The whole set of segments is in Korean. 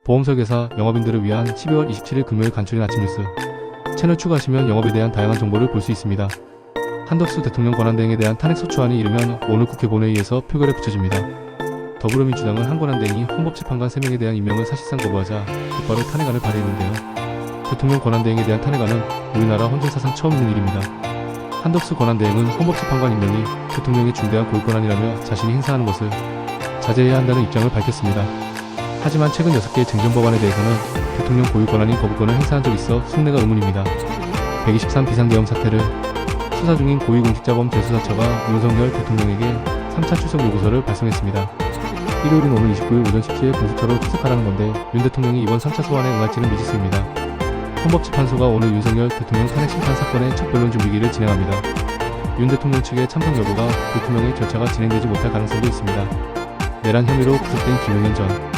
보험설계사, 영업인들을 위한 12월 27일 금요일 간추린 아침 뉴스. 채널 추가하시면 영업에 대한 다양한 정보를 볼 수 있습니다. 한덕수 대통령 권한대행에 대한 탄핵소추안이 이르면 오늘 국회 본회의에서 표결에 붙여집니다. 더불어민주당은 한 권한대행이 헌법재판관 3명에 대한 임명을 사실상 거부하자 곧바로 탄핵안을 발의했는데요. 대통령 권한대행에 대한 탄핵안은 우리나라 헌정사상 처음 있는 일입니다. 한덕수 권한대행은 헌법재판관 임명이 대통령의 중대한 고유권한이라며 자신이 행사하는 것을 자제해야 한다는 입장을 밝혔습니다. 하지만 최근 6개의 쟁점법안에 대해서는 대통령 고유권한인 거부권을 행사한 적이 있어 속내가 의문입니다. 123 비상계엄 사태를 수사 중인 고위공직자범 재수사처가 윤석열 대통령에게 3차 출석 요구서를 발송했습니다. 일요일인 오늘 29일 오전 10시에 공수처로 출석하라는 건데 윤 대통령이 이번 3차 소환에 응할지는 미지수입니다. 헌법재판소가 오늘 윤석열 대통령 탄핵 심판 사건의 첫 변론 준비기를 진행합니다. 윤 대통령 측의 참석 여부가 대통령의 절차가 진행되지 못할 가능성도 있습니다. 내란 혐의로 구속된 김용현 전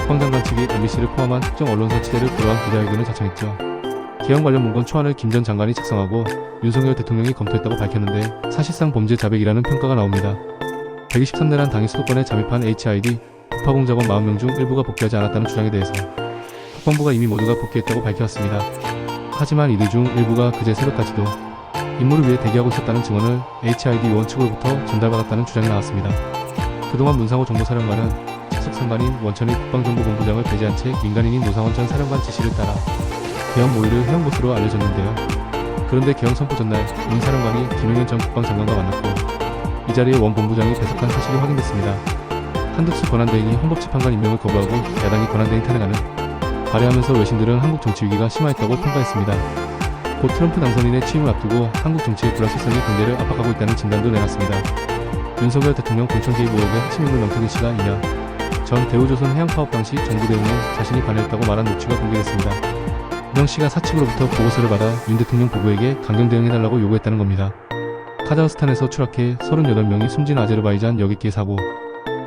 국방장관 측이 MBC를 포함한 특정 언론사 취재를 불허한 기자회견을 자청했죠. 계엄 관련 문건 초안을 김 전 장관이 작성하고 윤석열 대통령이 검토했다고 밝혔는데 사실상 범죄 자백이라는 평가가 나옵니다. 123내란 당일 수도권에 잠입한 HID 북파공작원 40명 중 일부가 복귀하지 않았다는 주장에 대해서 국방부가 이미 모두가 복귀했다고 밝혀왔습니다. 하지만 이들 중 일부가 그제 새벽까지도 임무를 위해 대기하고 있었다는 증언을 HID 요원 측으로부터 전달받았다는 주장이 나왔습니다. 그동안 문상호 정보사령관은 직속 상관인 원천일 국방정보본부장을 배제한 채 민간인인 노상원 전 사령관 지시를 따라 계엄 모의를 해온 것으로 알려졌는데요. 그런데 계엄 선포 전날 문 사령관이 김용현 전 국방장관과 만났고 이 자리에 원 본부장이 배석한 사실이 확인됐습니다. 한덕수 권한대행이 헌법재판관 임명을 거부하고 야당이 권한대행 탄핵안을 발의하면서 외신들은 한국 정치 위기가 심화했다고 평가했습니다. 곧 트럼프 당선인의 취임을 앞두고 한국 정치의 불확실성이 경제를 압박하고 있다는 진단도 내놨습니다. 윤석열 대통령 공천 개입 의혹의 핵심 인물 명태균 씨가 2년 전 대우조선 해양파업 당시 정부 대응에 자신이 관여했다고 말한 녹취가 공개됐습니다. 명 씨가 사측으로부터 보고서를 받아 윤 대통령 부부에게 강경 대응해달라고 요구했다는 겁니다. 카자흐스탄에서 추락해 38명이 숨진 아제르바이잔 여객기의 사고.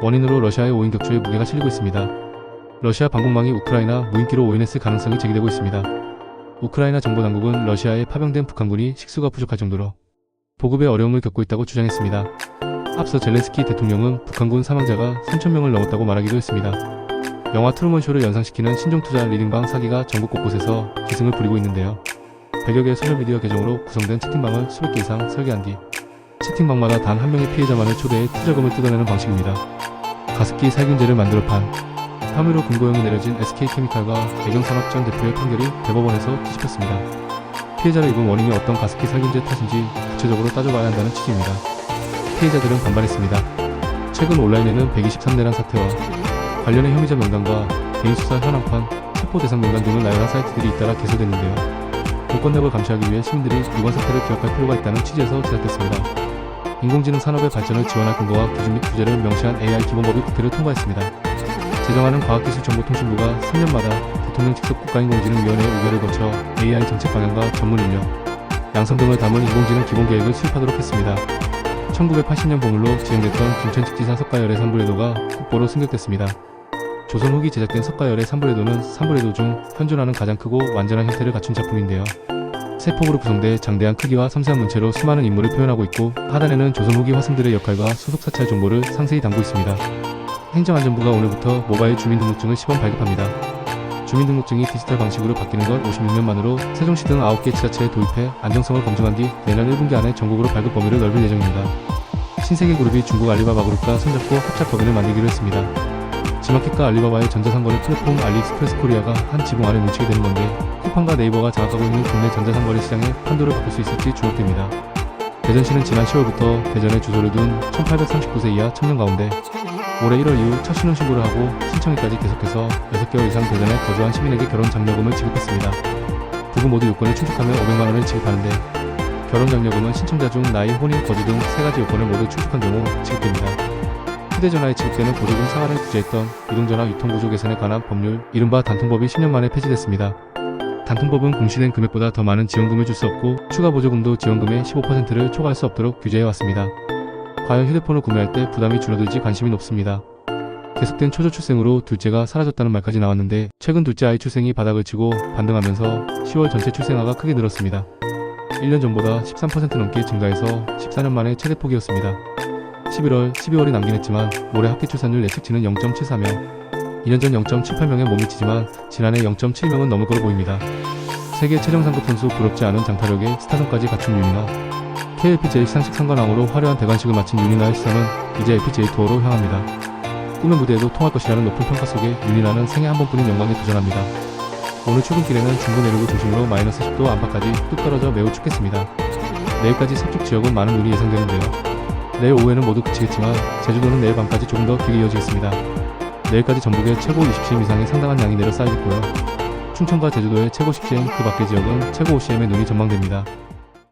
원인으로 러시아의 오인 격추에 무게가 실리고 있습니다. 러시아 방공망이 우크라이나 무인기로 오인했을 가능성이 제기되고 있습니다. 우크라이나 정보당국은 러시아에 파병된 북한군이 식수가 부족할 정도로 보급에 어려움을 겪고 있다고 주장했습니다. 앞서 젤렌스키 대통령은 북한군 사망자가 3,000명을 넘었다고 말하기도 했습니다. 영화 트루먼쇼를 연상시키는 신종투자 리딩방 사기가 전국 곳곳에서 기승을 부리고 있는데요. 100여 개의 소셜미디어 계정으로 구성된 채팅방을 수백 개 이상 설계한 뒤 채팅방마다 단 한 명의 피해자만을 초대해 투자금을 뜯어내는 방식입니다. 가습기 살균제를 만들어 판 혐의로 금고형이 내려진 SK케미칼과 애경산업 전 대표의 판결이 대법원에서 뒤집혔습니다. 피해자를 입은 원인이 어떤 가습기 살균제 탓인지 구체적으로 따져봐야 한다는 취지입니다. 피해자들은 반발했습니다. 최근 온라인에는 123내란 사태와 관련의 혐의자 명단과 개인수사 현황판, 체포 대상 명단 등을 나열한 사이트들이 잇따라 개설됐는데요. 공권력을 감시하기 위해 시민들이 이번 사태를 기억할 필요가 있다는 취지에서 제작됐습니다. 인공지능 산업의 발전을 지원할 근거와 기준 및 규제를 명시한 AI 기본법이 국회를 통과했습니다. 제정하는 과학기술정보통신부가 3년마다 대통령 직속 국가인공지능위원회 의결을 거쳐 AI 정책 방향과 전문 인력, 양성 등을 담은 인공지능 기본계획을 수립하도록 했습니다. 1980년 보물로 지정됐던 김천직지사 석가열의 삼불회도가 국보로 승격됐습니다. 조선 후기 제작된 석가열의 삼불회도는 삼불회도 중 현존하는 가장 크고 완전한 형태를 갖춘 작품인데요. 세 폭으로 구성돼 장대한 크기와 섬세한 문체로 수많은 인물을 표현하고 있고 하단에는 조선 후기 화승들의 역할과 소속 사찰 정보를 상세히 담고 있습니다. 행정안전부가 오늘부터 모바일 주민등록증을 시범 발급합니다. 주민등록증이 디지털 방식으로 바뀌는 건 56년 만으로 세종시 등 9개 지자체에 도입해 안정성을 검증한 뒤 내년 1분기 안에 전국으로 발급 범위를 넓힐 예정입니다. 신세계그룹이 중국 알리바바 그룹과 손잡고 합작 법인을 만들기로 했습니다. 지마켓과 알리바바의 전자상거래 플랫폼 알리익스프레스 코리아가 한 지붕 안에 뭉치게 되는 건데 쿠팡과 네이버가 장악하고 있는 국내 전자상거래 시장에 판도를 바꿀 수 있을지 주목됩니다. 대전시는 지난 10월부터 대전에 주소를 둔 1839세 이하 청년 가운데 올해 1월 이후 첫 신혼신고를 하고 신청일까지 계속해서 6개월 이상 대전에 거주한 시민에게 결혼 장려금을 지급했습니다. 부부 모두 요건에 충족하면 500만원을 지급하는데 결혼 장려금은 신청자 중 나이, 혼인, 거주 등 3가지 요건을 모두 충족한 경우 지급됩니다. 휴대전화에 지급되는 보조금 상한을 규제했던 이동전화 유통보조 개선에 관한 법률 이른바 단통법이 10년 만에 폐지됐습니다. 단통법은 공시된 금액보다 더 많은 지원금을 줄 수 없고 추가 보조금도 지원금의 15%를 초과할 수 없도록 규제해왔습니다. 과연 휴대폰을 구매할 때 부담이 줄어들지 관심이 높습니다. 계속된 초조 출생으로 둘째가 사라졌다는 말까지 나왔는데 최근 둘째 아이 출생이 바닥을 치고 반등하면서 10월 전체 출생아가 크게 늘었습니다. 1년 전보다 13% 넘게 증가해서 14년 만에 최대폭이었습니다. 11월, 12월이 남긴 했지만 올해 합계 출산율 예측치는 0.74명, 2년 전 0.78명에 못 미치지만 지난해 0.7명은 넘을 거로 보입니다. 세계 최정 상급 선수 부럽지 않은 장타력에 스타성까지 갖춘 윤이나 KLPJ 시상식 상관왕으로 화려한 대관식을 마친 윤이나의 시상은 이제 LPGA 투어로 향합니다. 꿈의 무대에도 통할 것이라는 높은 평가 속에 윤이나는 생애 한 번뿐인 영광에 도전합니다. 오늘 출근길에는 중부 내륙을 중심으로 마이너스 10도 안팎까지 뚝 떨어져 매우 춥겠습니다. 내일까지 서쪽 지역은 많은 눈이 예상되는데요. 내일 오후에는 모두 그치겠지만 제주도는 내일 밤까지 조금 더 길게 이어지겠습니다. 내일까지 전북에 최고 20cm 이상의 상당한 양이 내려 쌓이겠고요. 충청과 제주도의 최고 10cm 그 밖의 지역은 최고 5cm의 눈이 전망됩니다.